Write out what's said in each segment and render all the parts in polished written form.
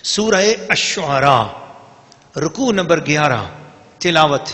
سورہ الشعراء رکوع نمبر 11 تلاوت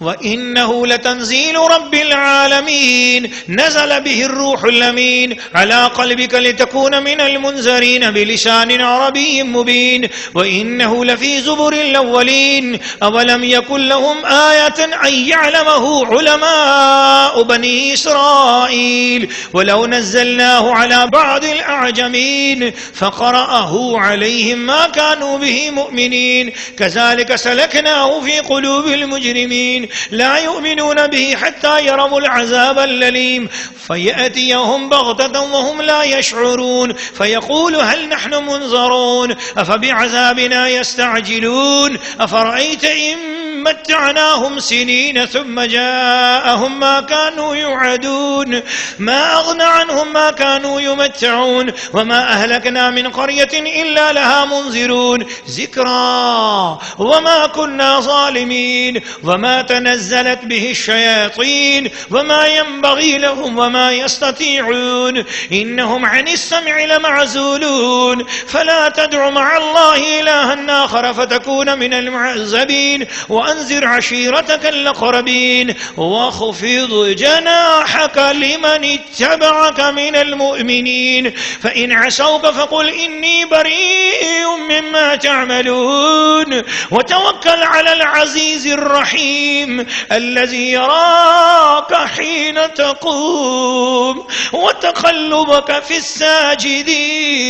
وَإِنَّهُ لَتَنزِيلُ رَبِّ الْعَالَمِينَ نَزَلَ بِهِ الرُّوحُ الْأَمِينُ عَلَى قَلْبِكَ لِتَكُونَ مِنَ الْمُنذَرِينَ بِلِسَانٍ عَرَبِيٍّ مُبِينٍ وَإِنَّهُ لَفِي زُبُرِ الْأَوَّلِينَ أَوَلَمْ يَكُنْ لَهُمْ آيَةً أَن يَعْلَمَهُ عُلَمَاءُ بَنِي إِسْرَائِيلَ وَلَوْ نَزَّلْنَاهُ عَلَى بَعْضِ الْأَعْجَمِينَ فَقَرَأَهُ عَلَيْهِمْ مَا كَانُوا بِهِ مُؤْمِنِينَ كَذَلِكَ سَلَكْنَاهُ فِي قُلُوبِ الْمُجْرِمِينَ لا يؤمنون به حتى يروا العذاب الأليم فيأتيهم بغتة وهم لا يشعرون فيقول هل نحن منظرون أفبعذابنا يستعجلون أفرأيت إن متعناهم سنين ثم جاءهم ما كانوا يوعدون ما أغنى عنهم ما كانوا يمتعون وما أهلكنا من قرية إلا لها منذرون ذكرى وما كنا ظالمين وما تنزلت به الشياطين وما ينبغي لهم وما يستطيعون إنهم عن السمع لمعزولون فلا تدع مع الله إلها آخر فتكون من المعذبين وأنذر عشيرتك الأقربين واخفض جناحك لمن اتبعك من المؤمنين فإن عصوك فقل إني بريء مما تعملون وتوكل على العزيز الرحيم الذي يراك حين تقوم وتقلبك في الساجدين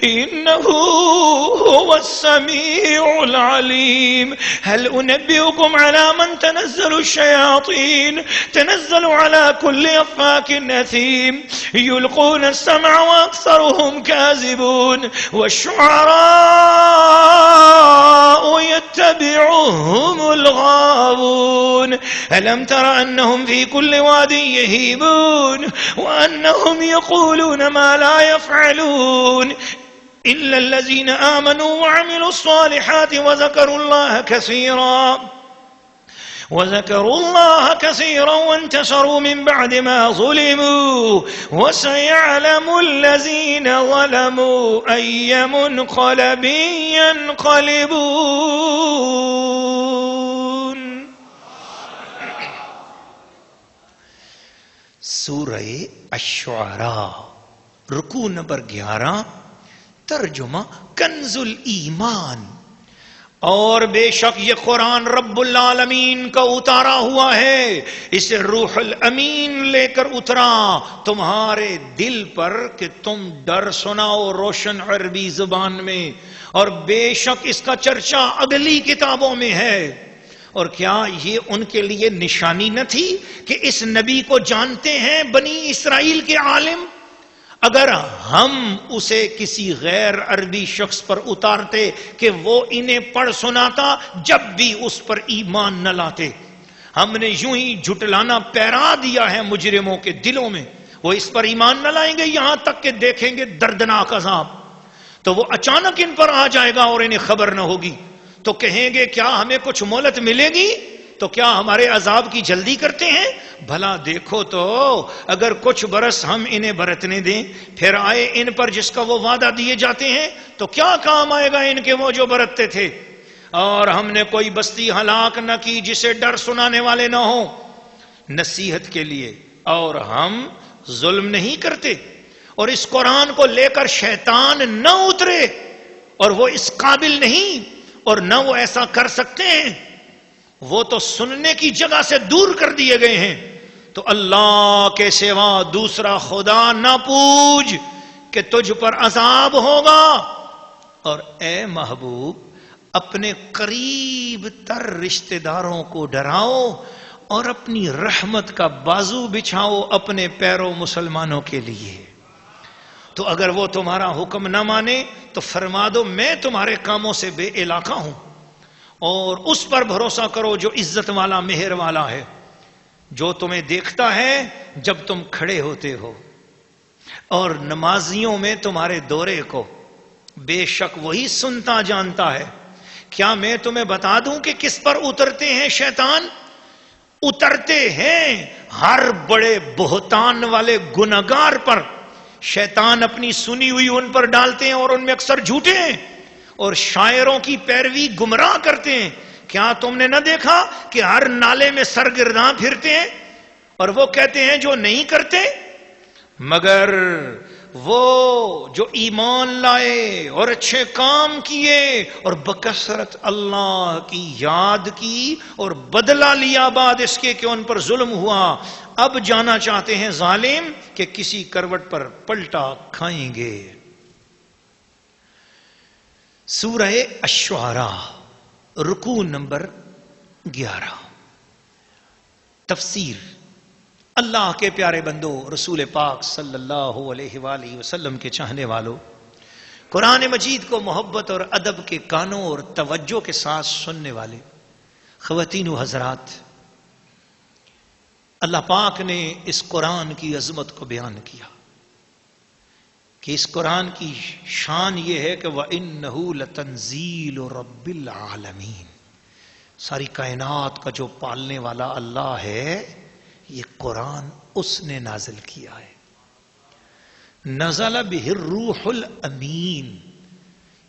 إنه هو السميع العليم هل أنبئكم على من تنزل الشياطين تنزل على كل أفاك أثيم يلقون السمع وأكثرهم كاذبون والشعراء يتبعهم الغاوون ألم تر أنهم في كل واد يهيمون وأنهم يقولون ما لا يفعلون إلا الذين آمنوا وعملوا الصالحات وذكروا الله كثيرا وانتصروا من بعد ما ظلموا وسيعلم الذين ظلموا أي منقلب ينقلبون. سورہ الشعراء رکوع نمبر 11 ترجمہ کنز الایمان. اور بے شک یہ قرآن رب العالمین کا اتارا ہوا ہے، اسے روح الامین لے کر اترا تمہارے دل پر کہ تم ڈر سناؤ روشن عربی زبان میں، اور بے شک اس کا چرچا اگلی کتابوں میں ہے. اور کیا یہ ان کے لیے نشانی نہ تھی کہ اس نبی کو جانتے ہیں بنی اسرائیل کے عالم؟ اگر ہم اسے کسی غیر عربی شخص پر اتارتے کہ وہ انہیں پڑھ سناتا جب بھی اس پر ایمان نہ لاتے. ہم نے یوں ہی جھٹلانا پیرا دیا ہے مجرموں کے دلوں میں، وہ اس پر ایمان نہ لائیں گے یہاں تک کہ دیکھیں گے دردناک عذاب، تو وہ اچانک ان پر آ جائے گا اور انہیں خبر نہ ہوگی، تو کہیں گے کیا ہمیں کچھ مہلت ملے گی؟ تو کیا ہمارے عذاب کی جلدی کرتے ہیں؟ بھلا دیکھو تو اگر کچھ برس ہم انہیں برتنے دیں پھر آئے ان پر جس کا وہ وعدہ دیے جاتے ہیں تو کیا کام آئے گا ان کے وہ جو برتتے تھے؟ اور ہم نے کوئی بستی ہلاک نہ کی جسے ڈر سنانے والے نہ ہوں نصیحت کے لیے، اور ہم ظلم نہیں کرتے. اور اس قرآن کو لے کر شیطان نہ اترے، اور وہ اس قابل نہیں اور نہ وہ ایسا کر سکتے ہیں، وہ تو سننے کی جگہ سے دور کر دیے گئے ہیں. تو اللہ کے سوا دوسرا خدا نہ پوج کہ تجھ پر عذاب ہوگا. اور اے محبوب اپنے قریب تر رشتہ داروں کو ڈراؤ اور اپنی رحمت کا بازو بچھاؤ اپنے پیروں مسلمانوں کے لیے. تو اگر وہ تمہارا حکم نہ مانے تو فرما دو میں تمہارے کاموں سے بے علاقہ ہوں، اور اس پر بھروسہ کرو جو عزت والا مہر والا ہے، جو تمہیں دیکھتا ہے جب تم کھڑے ہوتے ہو اور نمازیوں میں تمہارے دورے کو، بے شک وہی سنتا جانتا ہے. کیا میں تمہیں بتا دوں کہ کس پر اترتے ہیں شیطان؟ اترتے ہیں ہر بڑے بہتان والے گنہگار پر شیطان اپنی سنی ہوئی ان پر ڈالتے ہیں اور ان میں اکثر جھوٹے ہیں، اور شاعروں کی پیروی گمراہ کرتے ہیں. کیا تم نے نہ دیکھا کہ ہر نالے میں سرگرداں پھرتے ہیں اور وہ کہتے ہیں جو نہیں کرتے؟ مگر وہ جو ایمان لائے اور اچھے کام کیے اور بکثرت اللہ کی یاد کی اور بدلہ لیا بعد اس کے کہ ان پر ظلم ہوا، اب جانا چاہتے ہیں ظالم کہ کسی کروٹ پر پلٹا کھائیں گے. سورہ الشعراء رکوع نمبر 11. تفسیر. اللہ کے پیارے بندو، رسول پاک صلی اللہ علیہ وآلہ وسلم کے چاہنے والوں، قرآن مجید کو محبت اور ادب کے کانوں اور توجہ کے ساتھ سننے والے خواتین و حضرات، اللہ پاک نے اس قرآن کی عظمت کو بیان کیا کہ اس قرآن کی شان یہ ہے کہ وَإِنَّهُ لَتَنزِيلُ رَبِّ الْعَالَمِينَ. ساری کائنات کا جو پالنے والا اللہ ہے، یہ قرآن اس نے نازل کیا ہے. نزل بہ الروح الامین.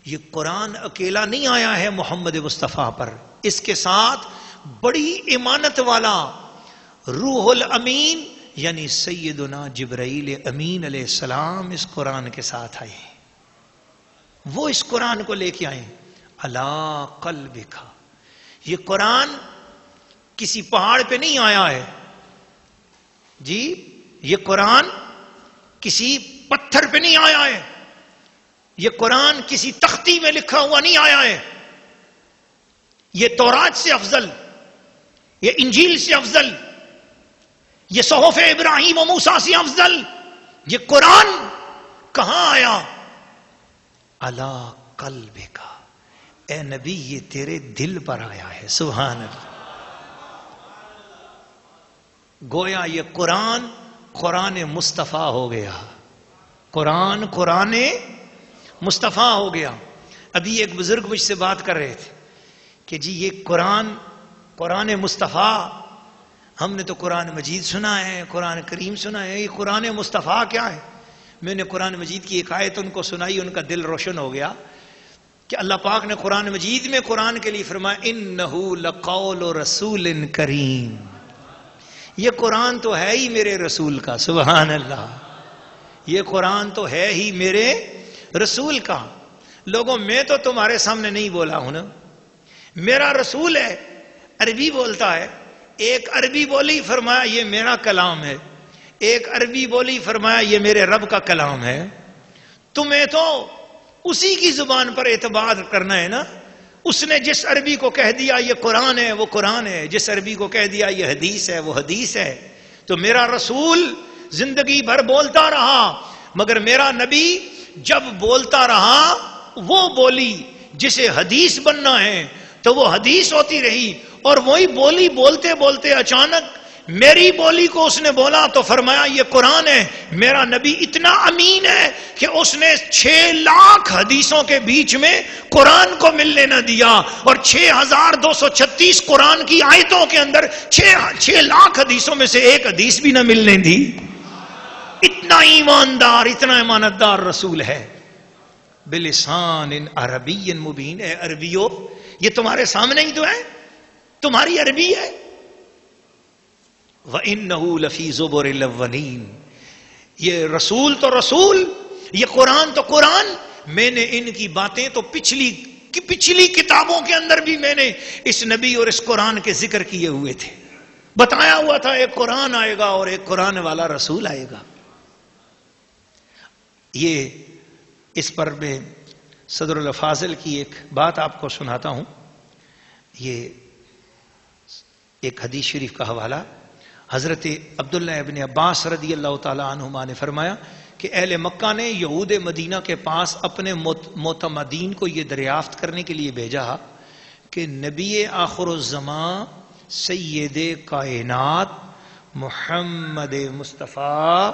یہ قرآن اکیلا نہیں آیا ہے محمد مصطفیٰ پر، اس کے ساتھ بڑی امانت والا روح الامین یعنی سیدنا جبرائیل امین علیہ السلام اس قرآن کے ساتھ آئے ہیں. وہ اس قرآن کو لے کے آئے علی قلبک. یہ قرآن کسی پہاڑ پہ نہیں آیا ہے جی، یہ قرآن کسی پتھر پہ نہیں آیا ہے، یہ قرآن کسی تختی میں لکھا ہوا نہیں آیا ہے. یہ تورات سے افضل، یہ انجیل سے افضل، یہ صحف ابراہیم و موسیٰ سے افضل یہ قرآن کہاں آیا؟ علی قلبک. اے نبی یہ تیرے دل پر آیا ہے. سبحان اللہ. گویا یہ قرآن مصطفیٰ ہو گیا. قرآن مصطفیٰ ہو گیا. ابھی ایک بزرگ مجھ سے بات کر رہے تھے کہ جی یہ قرآن مصطفیٰ، ہم نے تو قرآن مجید سنا ہے، قرآن کریم سنا ہے، یہ قرآن مصطفیٰ کیا ہے؟ میں نے قرآن مجید کی ایک آیت ان کو سنائی، ان کا دل روشن ہو گیا کہ اللہ پاک نے قرآن مجید میں قرآن کے لیے فرمایا انہ لقول رسول کریم. یہ قرآن تو ہے ہی میرے رسول کا. سبحان اللہ. یہ قرآن تو ہے ہی میرے رسول کا. لوگوں میں تو تمہارے سامنے نہیں بولا ہوں نا، میرا رسول ہے، عربی بولتا ہے. ایک عربی بولی فرمایا یہ میرا کلام ہے، ایک عربی بولی فرمایا یہ میرے رب کا کلام ہے. تمہیں تو اسی کی زبان پر اعتبار کرنا ہے نا. اس نے جس عربی کو کہہ دیا یہ قرآن ہے وہ قرآن ہے، جس عربی کو کہہ دیا یہ حدیث ہے وہ حدیث ہے. تو میرا رسول زندگی بھر بولتا رہا، مگر میرا نبی جب بولتا رہا وہ بولی جسے حدیث بننا ہے تو وہ حدیث ہوتی رہی. اور وہی بولی بولتے بولتے اچانک میری بولی کو اس نے بولا تو فرمایا یہ قرآن ہے. میرا نبی اتنا امین ہے کہ اس نے 6 لاکھ حدیثوں کے بیچ میں قرآن کو ملنے نہ دیا، اور 6236 قرآن کی آیتوں کے اندر 6 لاکھ حدیثوں میں سے ایک حدیث بھی نہ ملنے دی. اتنا ایماندار، اتنا امانتدار رسول ہے. بلسان عربی مبین. اے عربیو، یہ تمہارے سامنے ہی تو ہے، تمہاری عربی ہے. وَإِنَّهُ لَفِي زُبُرِ الْأَوَّلِينَ. یہ رسول تو رسول، یہ قرآن تو قرآن. میں نے ان کی باتیں تو پچھلی کتابوں کے اندر بھی میں نے اس نبی اور اس قرآن کے ذکر کیے ہوئے تھے. بتایا ہوا تھا ایک قرآن آئے گا اور ایک قرآن والا رسول آئے گا. یہ اس پر میں صدر الفاضل کی ایک بات آپ کو سناتا ہوں. یہ ایک حدیث شریف کا حوالہ. حضرت عبداللہ ابن عباس رضی اللہ تعالی عنہما نے فرمایا کہ اہل مکہ نے یہود مدینہ کے پاس اپنے معتمدین کو یہ دریافت کرنے کے لیے بھیجا کہ نبی آخر الزمان سید کائنات محمد مصطفیٰ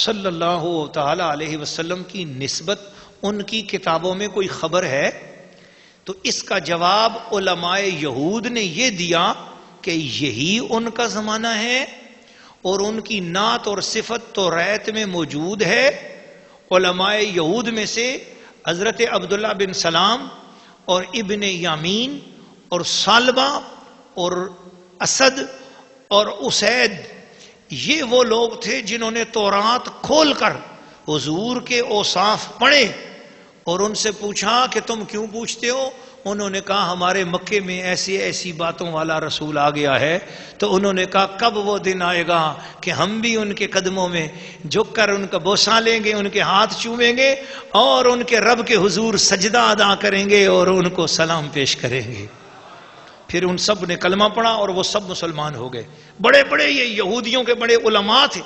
صلی اللہ تعالی علیہ وسلم کی نسبت ان کی کتابوں میں کوئی خبر ہے؟ تو اس کا جواب علماء یہود نے یہ دیا کہ یہی ان کا زمانہ ہے اور ان کی نعت اور صفت تو ریت میں موجود ہے علماء یہود میں سے حضرت عبداللہ بن سلام اور ابن یامین اور سالبہ اور اسد اور اسید، یہ وہ لوگ تھے جنہوں نے تورات کھول کر حضور کے اوصاف پڑھے اور ان سے پوچھا کہ تم کیوں پوچھتے ہو؟ انہوں نے کہا ہمارے مکے میں ایسی ایسی باتوں والا رسول آ گیا ہے۔ تو انہوں نے کہا کب وہ دن آئے گا کہ ہم بھی ان کے قدموں میں جھک کر ان کا بوسہ لیں گے، ان کے ہاتھ چومیں گے اور ان کے رب کے حضور سجدہ ادا کریں گے اور ان کو سلام پیش کریں گے۔ پھر ان سب نے کلمہ پڑھا اور وہ سب مسلمان ہو گئے۔ بڑے بڑے یہ یہودیوں کے بڑے علماء تھے،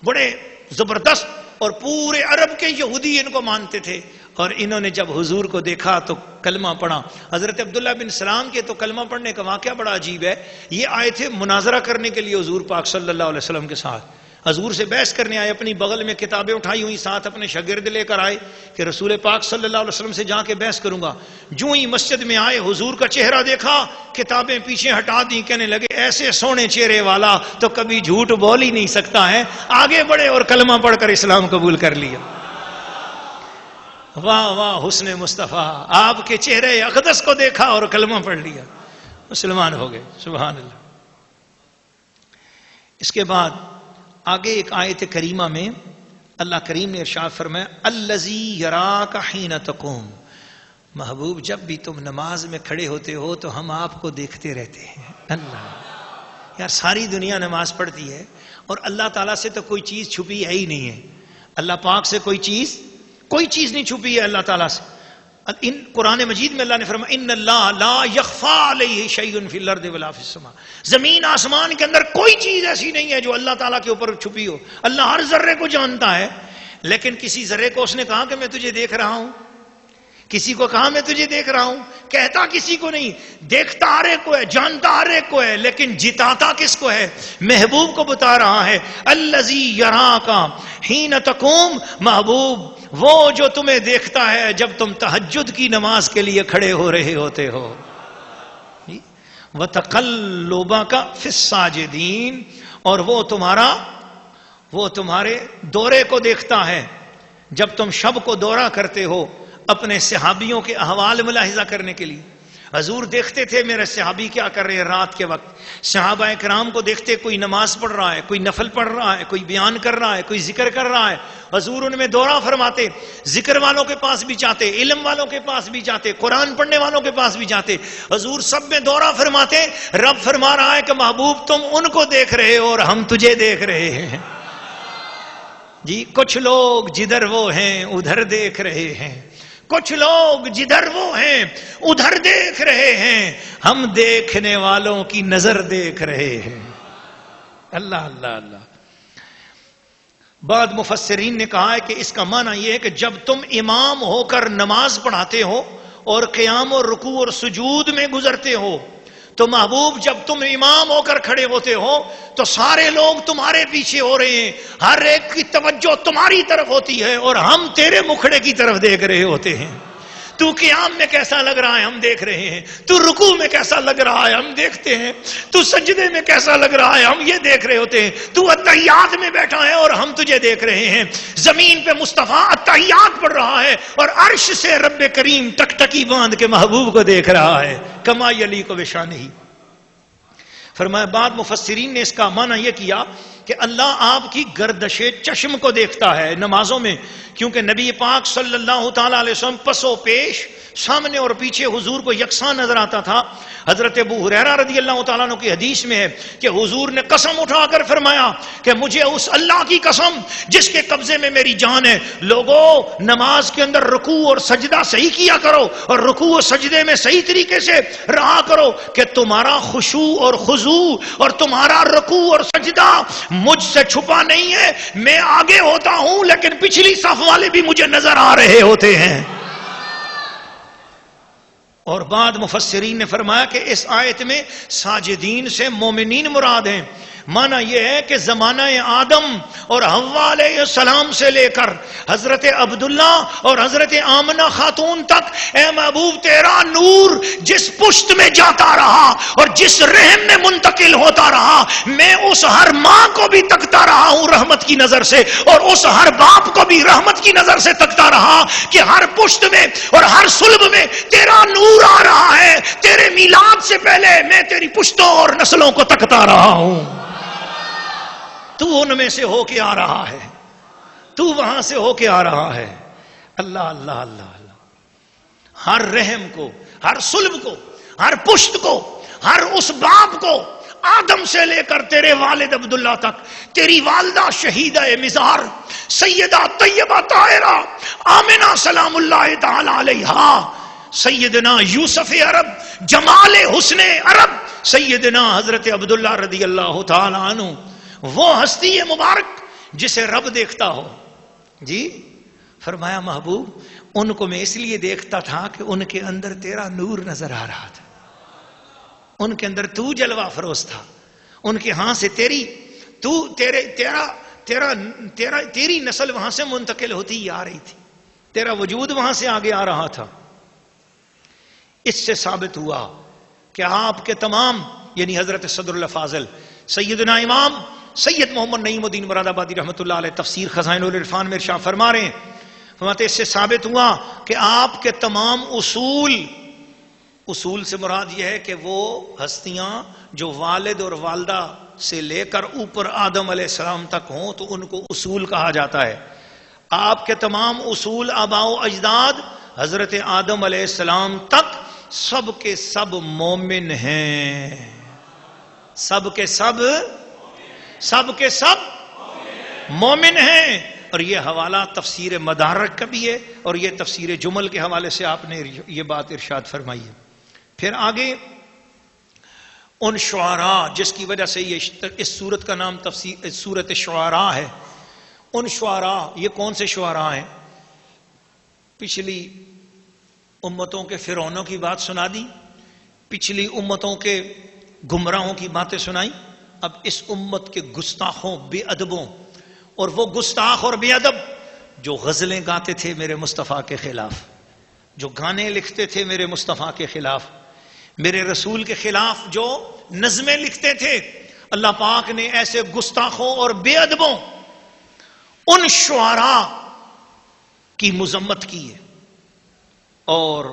بڑے زبردست، اور پورے عرب کے یہودی ان کو مانتے تھے۔ اور انہوں نے جب حضور کو دیکھا تو کلمہ پڑھا۔ حضرت عبداللہ بن سلام کے تو کلمہ پڑھنے کا واقعہ بڑا عجیب ہے۔ یہ آئے تھے مناظرہ کرنے کے لیے حضور پاک صلی اللہ علیہ وسلم کے ساتھ، حضور سے بحث کرنے آئے، اپنی بغل میں کتابیں اٹھائی ہوئی، ساتھ اپنے شاگرد لے کر آئے کہ رسول پاک صلی اللہ علیہ وسلم سے جا کے بحث کروں گا۔ جو ہی مسجد میں آئے حضور کا چہرہ دیکھا، کتابیں پیچھے ہٹا دی، کہنے لگے ایسے سونے چہرے والا تو کبھی جھوٹ بول ہی نہیں سکتا ہے۔ آگے بڑھے اور کلمہ پڑھ کر اسلام قبول کر لیا۔ واہ واہ حسن مصطفیٰ، آپ کے چہرے اقدس کو دیکھا اور کلمہ پڑھ لیا، مسلمان ہو گئے۔ سبحان اللہ۔ اس کے بعد آگے ایک آیت کریمہ میں اللہ کریم نے ارشاد فرمایا الذی یراک حین تقوم، محبوب جب بھی تم نماز میں کھڑے ہوتے ہو تو ہم آپ کو دیکھتے رہتے ہیں۔ اللہ، یار ساری دنیا نماز پڑھتی ہے اور اللہ تعالیٰ سے تو کوئی چیز چھپی ہے ہی نہیں ہے۔ اللہ پاک سے کوئی چیز نہیں چھپی ہے اللہ تعالیٰ سے۔ ان قرآن مجید میں اللہ نے فرمایا ان اللہ لا یخفی علیہ شیء فی الارض ولا فی السماء، زمین آسمان کے اندر کوئی چیز ایسی نہیں ہے جو اللہ تعالیٰ کے اوپر چھپی ہو۔ اللہ ہر ذرے کو جانتا ہے، لیکن کسی ذرے کو اس نے کہا کہ میں تجھے دیکھ رہا ہوں؟ کسی کو کہا میں تجھے دیکھ رہا ہوں؟ کہتا کسی کو نہیں، دیکھتا ہر ایک کو ہے، جانتا ہر ایک کو ہے، لیکن جتاتا کس کو ہے؟ محبوب کو بتا رہا ہے الذی یراک حین تقوم، محبوب وہ جو تمہیں دیکھتا ہے جب تم تہجد کی نماز کے لیے کھڑے ہو رہے ہوتے ہو۔ وَتَقَلُّبَكَ فِي السَّاجِدِينَ، اور وہ تمہارے دورے کو دیکھتا ہے جب تم شب کو دورہ کرتے ہو اپنے صحابیوں کے احوال ملاحظہ کرنے کے لیے۔ حضور دیکھتے تھے میرے صحابی کیا کر رہے ہیں رات کے وقت، صحابہ کرام کو دیکھتے کوئی نماز پڑھ رہا ہے، کوئی نفل پڑھ رہا ہے، کوئی بیان کر رہا ہے، کوئی ذکر کر رہا ہے۔ حضور ان میں دورہ فرماتے، ذکر والوں کے پاس بھی جاتے، علم والوں کے پاس بھی جاتے، قرآن پڑھنے والوں کے پاس بھی جاتے، حضور سب میں دورہ فرماتے۔ رب فرما رہا ہے کہ محبوب تم ان کو دیکھ رہے ہو اور ہم تجھے دیکھ رہے ہیں۔ جی کچھ لوگ جدھر وہ ہیں ادھر دیکھ رہے ہیں، کچھ لوگ جدھر وہ ہیں ادھر دیکھ رہے ہیں، ہم دیکھنے والوں کی نظر دیکھ رہے ہیں۔ اللہ اللہ اللہ۔ بعد مفسرین نے کہا ہے کہ اس کا معنی یہ ہے کہ جب تم امام ہو کر نماز پڑھاتے ہو اور قیام اور رکوع اور سجود میں گزرتے ہو تو محبوب جب تم امام ہو کر کھڑے ہوتے ہو تو سارے لوگ تمہارے پیچھے ہو رہے ہیں، ہر ایک کی توجہ تمہاری طرف ہوتی ہے اور ہم تیرے مکھڑے کی طرف دیکھ رہے ہوتے ہیں۔ تو قیام میں کیسا لگ رہا ہے ہم دیکھ رہے ہیں، تو رکوع میں کیسا لگ رہا ہے ہم دیکھتے ہیں، تو سجدے میں کیسا لگ رہا ہے ہم یہ دیکھ رہے ہوتے ہیں، تو اتحیات میں بیٹھا ہے اور ہم تجھے دیکھ رہے ہیں۔ زمین پہ مصطفیٰ اتحیات پڑھ رہا ہے اور عرش سے رب کریم ٹکٹکی باندھ کے محبوب کو دیکھ رہا ہے۔ کما یلیق بشانہ۔ فرمایا بعد مفسرین نے اس کا معنی یہ کیا کہ اللہ آپ کی گردش چشم کو دیکھتا ہے نمازوں میں، کیونکہ نبی پاک صلی اللہ تعالی علیہ وسلم پس و پیش، سامنے اور پیچھے حضور کو یکساں نظر آتا تھا۔ حضرت ابو ہریرہ رضی اللہ تعالیٰ عنہ کی حدیث میں ہے کہ حضور نے قسم اٹھا کر فرمایا کہ مجھے اس اللہ کی قسم جس کے قبضے میں میری جان ہے، لوگوں نماز کے اندر رکوع اور سجدہ صحیح کیا کرو اور رکوع اور سجدے میں صحیح طریقے سے رہا کرو کہ تمہارا خشوع اور خضوع اور تمہارا رکوع اور سجدہ مجھ سے چھپا نہیں ہے۔ میں آگے ہوتا ہوں لیکن پچھلی صف والے بھی مجھے نظر آ رہے ہوتے ہیں۔ اور بعد مفسرین نے فرمایا کہ اس آیت میں ساجدین سے مومنین مراد ہیں۔ معنی یہ ہے کہ زمانہ آدم اور حوا علیہ السلام سے لے کر حضرت عبداللہ اور حضرت آمنہ خاتون تک، اے محبوب تیرا نور جس پشت میں جاتا رہا اور جس رحم میں منتقل ہوتا رہا، میں اس ہر ماں کو بھی تکتا رہا ہوں رحمت کی نظر سے، اور اس ہر باپ کو بھی رحمت کی نظر سے تکتا رہا کہ ہر پشت میں اور ہر صلب میں تیرا نور آ رہا ہے۔ تیرے میلاد سے پہلے میں تیری پشتوں اور نسلوں کو تکتا رہا ہوں، تو ان میں سے ہو کے آ رہا ہے، تو وہاں سے ہو کے آ رہا ہے۔ اللہ اللہ اللہ اللہ، ہر رحم کو، ہر صلب کو، ہر پشت کو، ہر اس باپ کو، آدم سے لے کر تیرے والد عبداللہ تک، تیری والدہ شہیدہ مزار سیدہ طیبہ طاہرہ آمنہ سلام اللہ تعالی علیہا، سیدنا یوسف عرب جمال حسن عرب سیدنا حضرت عبداللہ رضی اللہ تعالی عنہ، وہ ہستی مبارک جسے رب دیکھتا ہو۔ جی فرمایا محبوب ان کو میں اس لیے دیکھتا تھا کہ ان کے اندر تیرا نور نظر آ رہا تھا، ان کے اندر تو جلوہ فروز تھا، ان کے ہاں سے تیری نسل وہاں سے منتقل ہوتی آ رہی تھی، تیرا وجود وہاں سے آگے آ رہا تھا۔ اس سے ثابت ہوا کہ آپ کے تمام، یعنی حضرت صدر الفاضل سیدنا امام سید محمد نعیم الدین مراد آبادی رحمۃ اللہ علیہ تفسیر خزائن العرفان میں ارشاد فرما رہے ہیں، فرماتے اس سے ثابت ہوا کہ آپ کے تمام اصول سے مراد یہ ہے کہ وہ ہستیاں جو والد اور والدہ سے لے کر اوپر آدم علیہ السلام تک ہوں تو ان کو اصول کہا جاتا ہے۔ آپ کے تمام اصول آباء و اجداد حضرت آدم علیہ السلام تک سب کے سب مومن ہیں، سب کے سب مومن ہیں۔ اور یہ حوالہ تفسیر مدارک کا بھی ہے اور یہ تفسیر جمل کے حوالے سے آپ نے یہ بات ارشاد فرمائی ہے۔ پھر آگے ان شعراء جس کی وجہ سے یہ اس سورت کا نام سورت شعراء ہے، ان شعراء یہ کون سے شعراء ہیں؟ پچھلی امتوں کے فرعونوں کی بات سنا دی، پچھلی امتوں کے گمراہوں کی باتیں سنائی، اب اس امت کے گستاخوں بے ادبوں، اور وہ گستاخ اور بے ادب جو غزلیں گاتے تھے میرے مصطفیٰ کے خلاف، جو گانے لکھتے تھے میرے مصطفیٰ کے خلاف، میرے رسول کے خلاف جو نظمیں لکھتے تھے، اللہ پاک نے ایسے گستاخوں اور بے ادبوں ان شعراء کی مذمت کی ہے۔ اور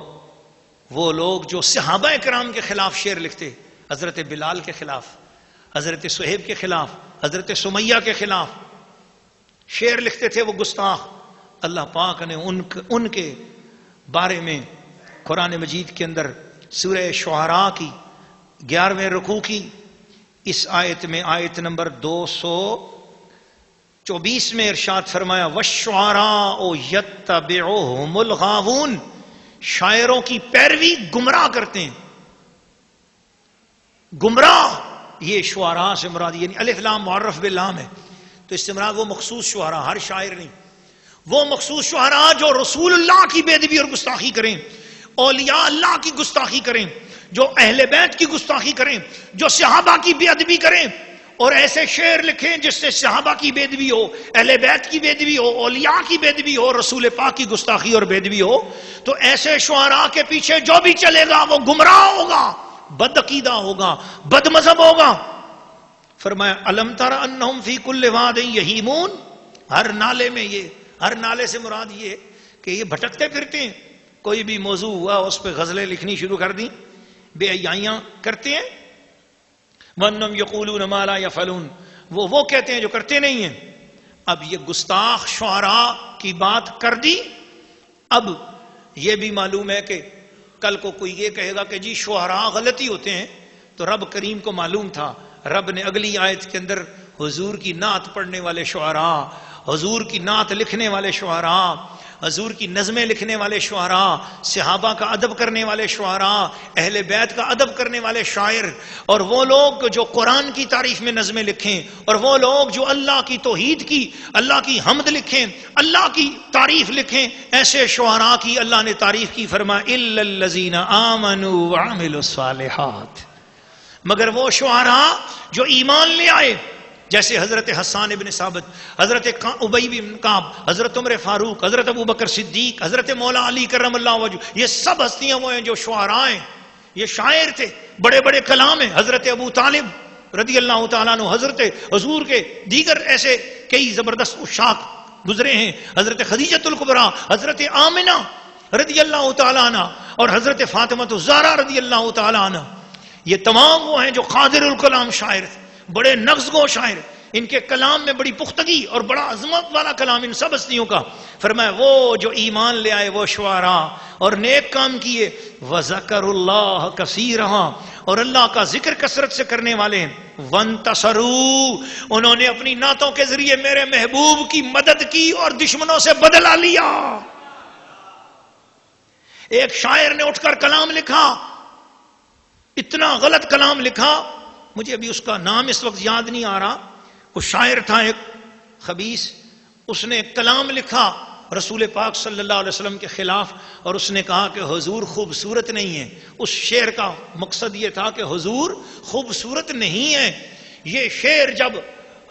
وہ لوگ جو صحابہ کرام کے خلاف شعر لکھتے، حضرت بلال کے خلاف، حضرت صہیب کے خلاف، حضرت سمیہ کے خلاف شعر لکھتے تھے، وہ گستاخ، اللہ پاک نے ان کے بارے میں قرآن مجید کے اندر سورہ شعراء کی 11ویں رکوع کی اس آیت میں، آیت نمبر 224 میں ارشاد فرمایا وَالشُّعَرَاءُ يَتَّبِعُهُمُ الْغَاوُونَ، شاعروں کی پیروی گمراہ کرتے ہیں۔ گمراہ یہ شعراء سے مراد، یعنی الف لام معرف باللام ہے، تو اس سے مراد وہ مخصوص شعراء، ہر شاعر نہیں، وہ مخصوص شعراء جو رسول اللہ کی بے ادبی اور گستاخی کریں، اولیاء اللہ کی گستاخی کریں، جو اہل بیت کی گستاخی کریں، جو صحابہ کی بے ادبی کریں، اور ایسے شعر لکھیں جس سے صحابہ کی بے ادبی ہو، اہل بیت کی بے ادبی ہو، اولیاء کی بے ادبی ہو، رسول پاک کی گستاخی اور بے ادبی ہو، تو ایسے شعراء کے پیچھے جو بھی چلے گا وہ گمراہ ہوگا، بد عقیدہ ہوگا، بد مذہب ہوگا۔ فرمایا الم تر انہم فی کل واد یہیمون، ہر نالے میں، یہ ہر نالے سے مراد یہ کہ یہ بھٹکتے پھرتے ہیں، کوئی بھی موضوع ہوا اس پہ غزلیں لکھنی شروع کر دیں، بے حیائیاں کرتے ہیں۔ وَأَنَّهُمْ يَقُولُونَ مَا لَا يَفْعَلُونَ، وہ کہتے ہیں جو کرتے نہیں ہیں۔ اب یہ گستاخ شعراء کی بات کر دی، اب یہ بھی معلوم ہے کہ کل کو کوئی یہ کہے گا کہ جی شعراء غلطی ہوتے ہیں، تو رب کریم کو معلوم تھا، رب نے اگلی آیت کے اندر حضور کی نعت پڑھنے والے شعراء، حضور کی نعت لکھنے والے شعراء، حضور کی نظمیں لکھنے والے شعراء، صحابہ کا ادب کرنے والے شعراء، اہل بیت کا ادب کرنے والے شاعر، اور وہ لوگ جو قرآن کی تعریف میں نظمیں لکھیں، اور وہ لوگ جو اللہ کی توحید کی، اللہ کی حمد لکھیں، اللہ کی تعریف لکھیں، ایسے شعراء کی اللہ نے تعریف کی، فرمایا الا الذین آمنوا وعملوا الصالحات، مگر وہ شعراء جو ایمان لے آئے، جیسے حضرت حسان ابن ثابت، حضرت ابی بن کعب، حضرت عمر فاروق، حضرت ابو بکر صدیق، حضرت مولا علی کرم اللہ وجہ، یہ سب ہستیاں وہ ہیں جو شعراء ہیں، یہ شاعر تھے، بڑے بڑے کلام ہیں. حضرت ابو طالب رضی اللہ تعالیٰ عنہ، حضرت حضور کے دیگر ایسے کئی زبردست عشاق گزرے ہیں، حضرت خدیجۃ الکبریٰ، حضرت آمنہ رضی اللہ تعالیٰ عنہ، اور حضرت فاطمہ الزہرا رضی اللہ تعالیٰ عنہ. یہ تمام وہ ہیں جو قادر الکلام شاعر تھے، بڑے نغز گو شاعر. ان کے کلام میں بڑی پختگی اور بڑا عظمت والا کلام ان سب ہستیوں کا. فرمایا وہ جو ایمان لے آئے وہ شعراء اور نیک کام کیے، وَذَكَرُ اللَّهَ كَثِيرًا، اور اللہ کا ذکر کثرت سے کرنے والے ہیں. وَانْتَصَرُوا، انہوں نے اپنی نعتوں کے ذریعے میرے محبوب کی مدد کی اور دشمنوں سے بدلہ لیا. ایک شاعر نے اٹھ کر کلام لکھا، اتنا غلط کلام لکھا، مجھے ابھی اس کا نام اس وقت یاد نہیں آ رہا. وہ شاعر تھا ایک خبیث، اس نے کلام لکھا رسول پاک صلی اللہ علیہ وسلم کے خلاف، اور اس نے کہا کہ حضور خوبصورت نہیں ہے. اس شعر کا مقصد یہ تھا کہ حضور خوبصورت نہیں ہے. یہ شعر جب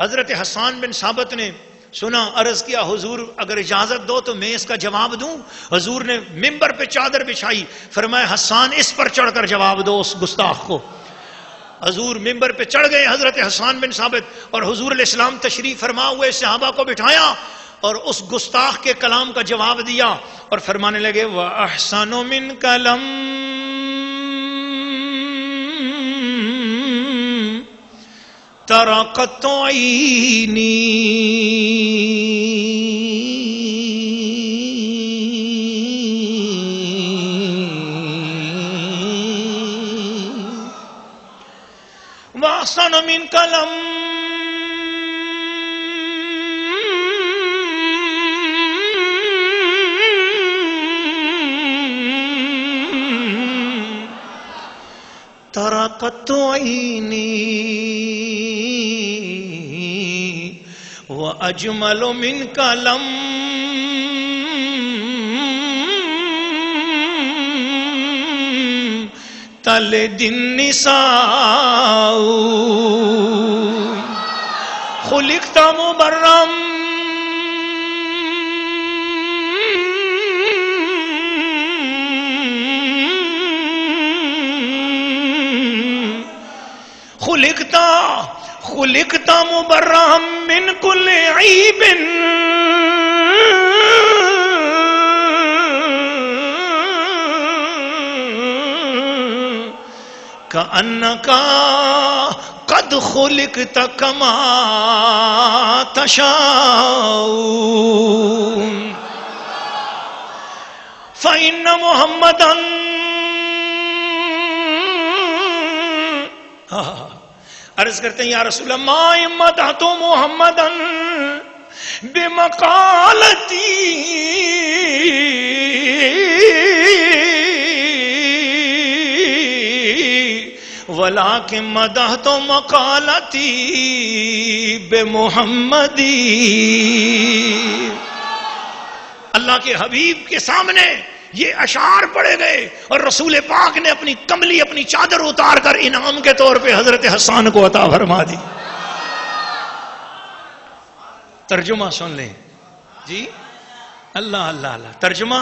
حضرت حسان بن ثابت نے سنا، عرض کیا حضور اگر اجازت دو تو میں اس کا جواب دوں. حضور نے ممبر پہ چادر بچھائی، فرمایا حسان اس پر چڑھ کر جواب دو اس گستاخ کو. حضور ممبر پہ چڑھ گئے حضرت حسان بن ثابت، اور حضور علیہ السلام تشریف فرما ہوئے صحابہ کو بٹھایا اور اس گستاخ کے کلام کا جواب دیا اور فرمانے لگے وَأَحْسَنُ مِنْكَ لَمْ تَرَ قَطُّ عَيْنِي. وَأَحْسَنُ مِنْكَ لَمْ تَرَ قَطُّ عَيْنِي وَأَجْمَلُ مِنْكَ لَمْ تَلِدِ النِّسَاءُ. خُلِقْتَ مُبَرًّا خُلِقْتَ مُبَرًّا مِّن كُلِّ عَيْبٍ كَأَنَّكَ قَدْ خُلِقْتَ كَمَا تَشَاءُ. فَإِنَّ مُحَمَّدًا عرض کرتے ہیں یا رسول اللہ ما مدحت محمدا بمقالتی ولكن مدحت مقالتی بمحمدی. اللہ کے حبیب کے سامنے یہ اشعار پڑے گئے اور رسول پاک نے اپنی کملی اپنی چادر اتار کر انعام کے طور پہ حضرت حسان کو عطا فرما دی. ترجمہ سن لیں جی. اللہ اللہ اللہ. ترجمہ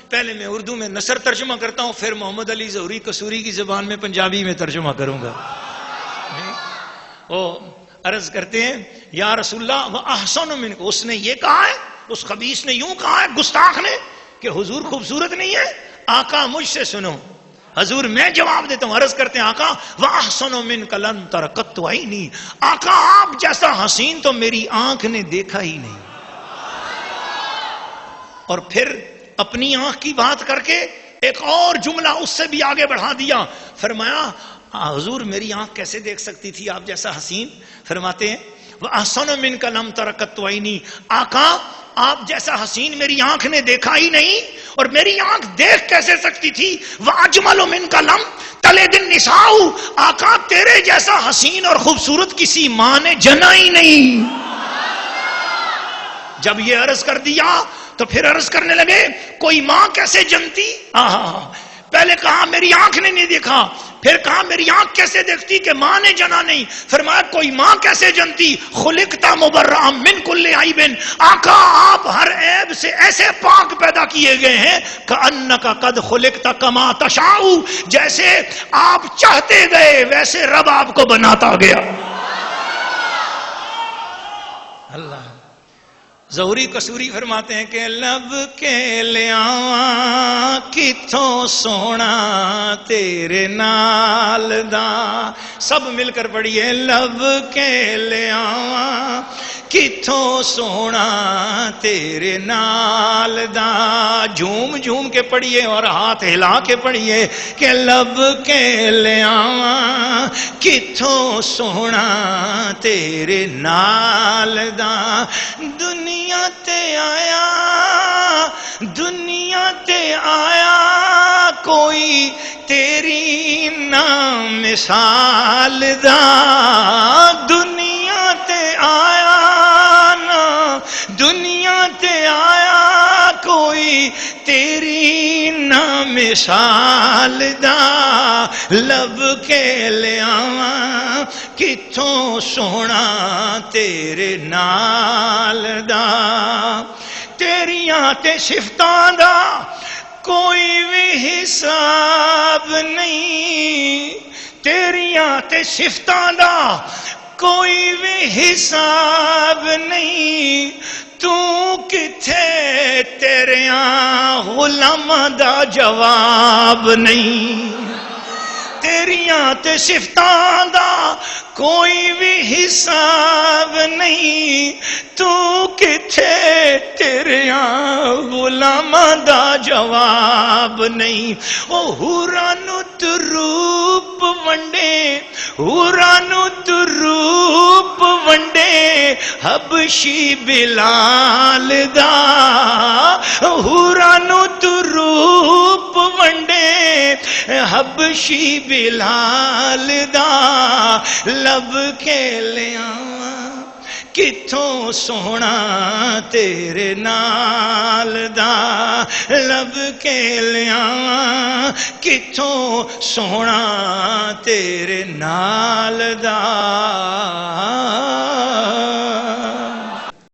پہلے میں اردو میں نثر ترجمہ کرتا ہوں، پھر محمد علی ظہوری قصوری کی زبان میں پنجابی میں ترجمہ کروں گا. وہ عرض کرتے ہیں یا رسول اللہ وَأَحْسَنُ مِنْكَ، اس نے یہ کہا ہے، اس خبیث نے یوں کہا ہے، گستاخ نے، کہ حضور خوبصورت نہیں ہے. آقا مجھ سے سنو. حضور میں جواب دیتا ہوں. عرض کرتے ہیں آقا وَأَحْسَنُ مِنْكَ لَمْ تَرَ قَطُّ عَيْنِي، آقا آپ جیسا حسین تو میری آنکھ نے دیکھا ہی نہیں. اور پھر اپنی آنکھ کی بات کر کے ایک اور جملہ اس سے بھی آگے بڑھا دیا. فرمایا حضور میری آنکھ کیسے دیکھ سکتی تھی آپ جیسا حسین؟ فرماتے ہیں وَأَحْسَنُ مِنْكَ لَمْ تَرَ قَطُّ عَيْنِي، آقا آپ جیسا حسین میری آنکھ نے دیکھا ہی نہیں، اور میری آنکھ دیکھ کیسے سکتی تھی؟ وَأَجْمَلُ مِنْكَ لَمْ تَلِدِ النِّسَاءُ، آقا تیرے جیسا حسین اور خوبصورت کسی ماں نے جنا ہی نہیں. جب یہ عرض کر دیا تو پھر عرض کرنے لگے کوئی ماں کیسے جنتی؟ پہلے کہا میری آنکھ نے نہیں دیکھا، پھر کہا میری آنکھ کیسے دیکھتی کہ ماں نے جنا نہیں؟ فرمایا کوئی ماں کیسے جنتی؟ خلقتا مبرأ من کل عیب، آقا آپ ہر عیب سے ایسے پاک پیدا کیے گئے ہیں کأنک قد خلقت کما تشاء، جیسے آپ چاہتے گئے ویسے رب آپ کو بناتا گیا۔ اللہ ظہوری قصوری فرماتے ہیں کہ لب کے لیاواں کتھوں سونا تیرے نال دا، سب مل کر پڑھیے، لب کے لیاواں کتھوں سونا تیرے نال دا، جھوم جھوم کے پڑھیے اور ہاتھ ہلا کے پڑھیے کہ لب کے لیاواں کتھوں سونا تیرے نال دا، دنیا تے آیا، دنیا تے آیا کوئی تیری نا مثال دا، دنیا تے آیا نا، دنیا تے آیا کوئی تیری نا مثال دا، لب کے لیاواں کتھوں سونا تیرے نال دا، تیریاں تے صفتاں دا کوئی بھی حساب نہیں، تیریاں تے صفتاں دا کوئی بھی حساب نہیں، تو کتھے تیریاں غلاماں دا جواب نہیں، تیریاں تے صفتاں دا کوئی بھی حساب نہیں، تو کتھے تیریاں غلاماں دا جواب نہیں، او حورانو تو روپ ونڈے، حورانو تو روپ ونڈے حبشی بلال دا، حورانو تو روپ ونڈے حبشی بلال دا، لب کے لیاواں کتھوں سونا تیرے نال دا، لب کے لیاواں کتھوں سونا تیرے نال دا۔